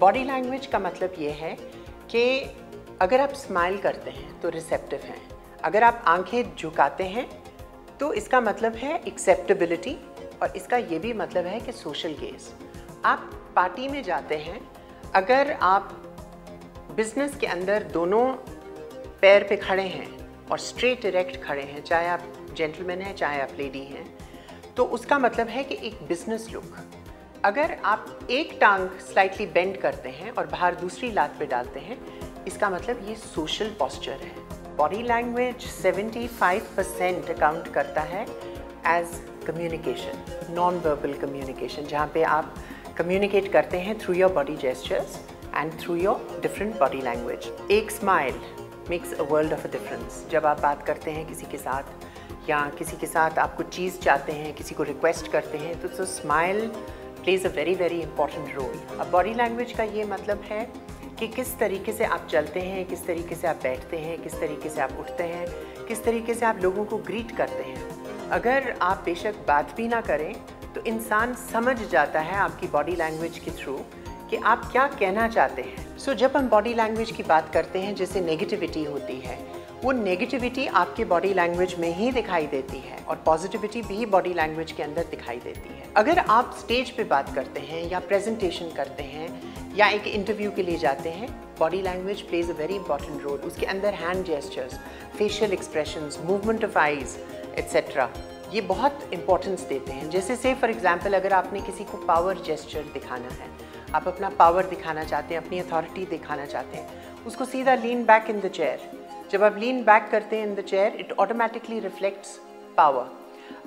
Body language का मतलब ये है कि अगर आप स्माइल करते हैं तो रिसेप्टिव हैं, अगर आप आंखें झुकाते हैं तो इसका मतलब है एक्सेप्टेबिलिटी, और इसका ये भी मतलब है कि सोशल गेज। आप पार्टी में जाते हैं, अगर आप बिजनेस के अंदर दोनों पैर पे खड़े हैं और स्ट्रेट डायरेक्ट खड़े हैं, चाहे आप जेंटलमैन हैं चाहे आप लेडी हैं, तो उसका मतलब है कि एक बिजनेस लुक। अगर आप एक टांग स्लाइटली बेंड करते हैं और बाहर दूसरी लात पे डालते हैं, इसका मतलब ये सोशल पोस्चर है। बॉडी लैंग्वेज 75% अकाउंट करता है as communication, non verbal communication, जहाँ पे आप कम्युनिकेट करते हैं through your body gestures and through your different body language. एक smile makes a world of a difference. जब आप बात करते हैं किसी के साथ या किसी के साथ आप कुछ चीज़ चाहते हैं, किसी को रिक्वेस्ट करते हैं, तो smile plays a very very important role. अब बॉडी लैंग्वेज का ये मतलब है कि किस तरीके से आप चलते हैं, किस तरीके से आप बैठते हैं, किस तरीके से आप उठते हैं, किस तरीके से आप लोगों को ग्रीट करते हैं। अगर आप बेशक बात भी ना करें तो इंसान समझ जाता है आपकी बॉडी लैंग्वेज के थ्रू कि आप क्या कहना चाहते हैं। सो जब हम बॉडी लैंग्वेज की बात करते हैं, जैसे नेगेटिविटी होती है, वो नेगेटिविटी आपके बॉडी लैंग्वेज में ही दिखाई देती है और पॉजिटिविटी भी बॉडी लैंग्वेज के अंदर दिखाई देती है। अगर आप स्टेज पे बात करते हैं या प्रेजेंटेशन करते हैं या एक इंटरव्यू के लिए जाते हैं, body language plays a very important role. उसके अंदर hand gestures, facial expressions, movement of eyes etcetera, ये बहुत इंपॉर्टेंस देते हैं। जैसे से फॉर एग्जांपल, अगर आपने किसी को पावर जेस्चर दिखाना है, आप अपना पावर दिखाना चाहते हैं, अपनी अथॉरिटी दिखाना चाहते हैं, उसको सीधा lean back in the chair. जब आप लीन बैक करते हैं in the chair, it automatically reflects power.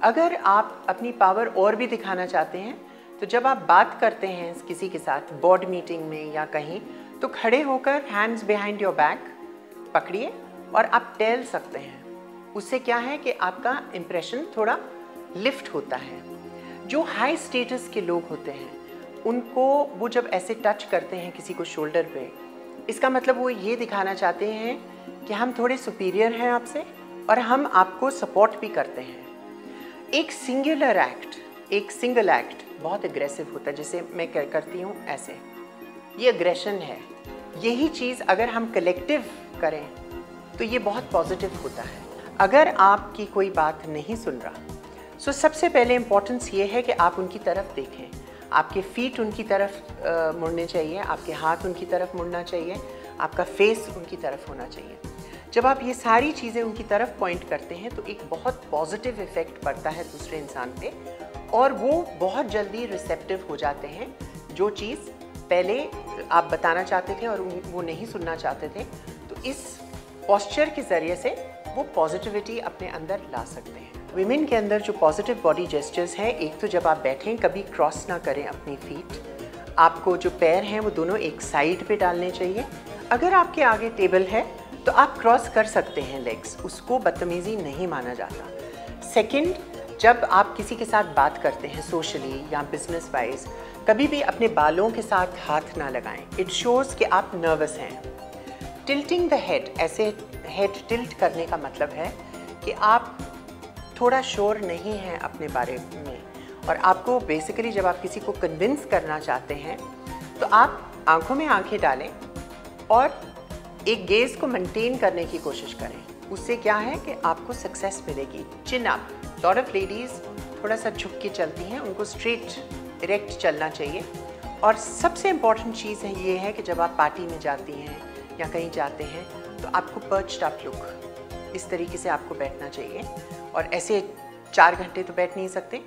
अगर आप अपनी पावर और भी दिखाना चाहते हैं, तो जब आप बात करते हैं किसी के साथ बोर्ड मीटिंग में या कहीं, तो खड़े होकर हैंड्स बिहाइंड योर बैक पकड़िए और आप टेल सकते हैं। उससे क्या है कि आपका इम्प्रेशन थोड़ा लिफ्ट होता है। जो हाई स्टेटस के लोग होते हैं, उनको वो जब ऐसे टच करते हैं किसी को शोल्डर पे, इसका मतलब वो ये दिखाना चाहते हैं कि हम थोड़े सुपीरियर हैं आपसे और हम आपको सपोर्ट भी करते हैं। एक सिंगुलर एक्ट, एक सिंगल एक्ट बहुत एग्रेसिव होता है, जैसे मैं करती हूँ ऐसे, ये एग्रेशन है। यही चीज़ अगर हम कलेक्टिव करें तो ये बहुत पॉजिटिव होता है। अगर आपकी कोई बात नहीं सुन रहा, सो सबसे पहले इम्पोर्टेंस ये है कि आप उनकी तरफ देखें। आपके फीट उनकी तरफ मुड़ने चाहिए, आपके हाथ उनकी तरफ मुड़ना चाहिए, आपका फेस उनकी तरफ होना चाहिए। जब आप ये सारी चीज़ें उनकी तरफ पॉइंट करते हैं तो एक बहुत पॉजिटिव इफ़ेक्ट पड़ता है दूसरे इंसान पे, और वो बहुत जल्दी रिसेप्टिव हो जाते हैं। जो चीज़ पहले आप बताना चाहते थे और वो नहीं सुनना चाहते थे, तो इस पोस्चर के ज़रिए से वो पॉजिटिविटी अपने अंदर ला सकते हैं। विमेन के अंदर जो पॉजिटिव बॉडी जेस्चर्स हैं, एक तो जब आप बैठें कभी क्रॉस ना करें अपनी फीट। आपको जो पैर हैं वो दोनों एक साइड पे डालने चाहिए। अगर आपके आगे टेबल है तो आप क्रॉस कर सकते हैं लेग्स, उसको बदतमीज़ी नहीं माना जाता। सेकंड, जब आप किसी के साथ बात करते हैं सोशली या बिजनेस वाइज, कभी भी अपने बालों के साथ हाथ ना लगाएं। इट शोज़ कि आप नर्वस हैं। टिल्टिंग द हेड, ऐसे हेड टिल्ट करने का मतलब है कि आप थोड़ा श्योर नहीं हैं अपने बारे में, और आपको बेसिकली जब आप किसी को कन्विंस करना चाहते हैं तो आप आंखों में आंखें डालें और एक गेज़ को मेंटेन करने की कोशिश करें। उससे क्या है कि आपको सक्सेस मिलेगी। चिन अप, लॉट ऑफ लेडीज़ थोड़ा सा झुक के चलती हैं, उनको स्ट्रेट डायरेक्ट चलना चाहिए। और सबसे इम्पॉर्टेंट चीज़ है ये है कि जब आप पार्टी में जाती हैं या कहीं जाते हैं तो आपको पर्च्ड अप लुक, इस तरीके से आपको बैठना चाहिए। और ऐसे 4 घंटे तो बैठ नहीं सकते,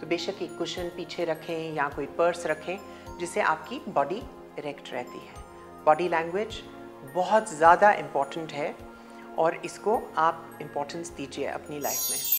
तो बेशक एक कुशन पीछे रखें या कोई पर्स रखें जिससे आपकी बॉडी इरेक्ट रहती है। बॉडी लैंग्वेज बहुत ज़्यादा इम्पॉर्टेंट है और इसको आप इम्पोर्टेंस दीजिए अपनी लाइफ में।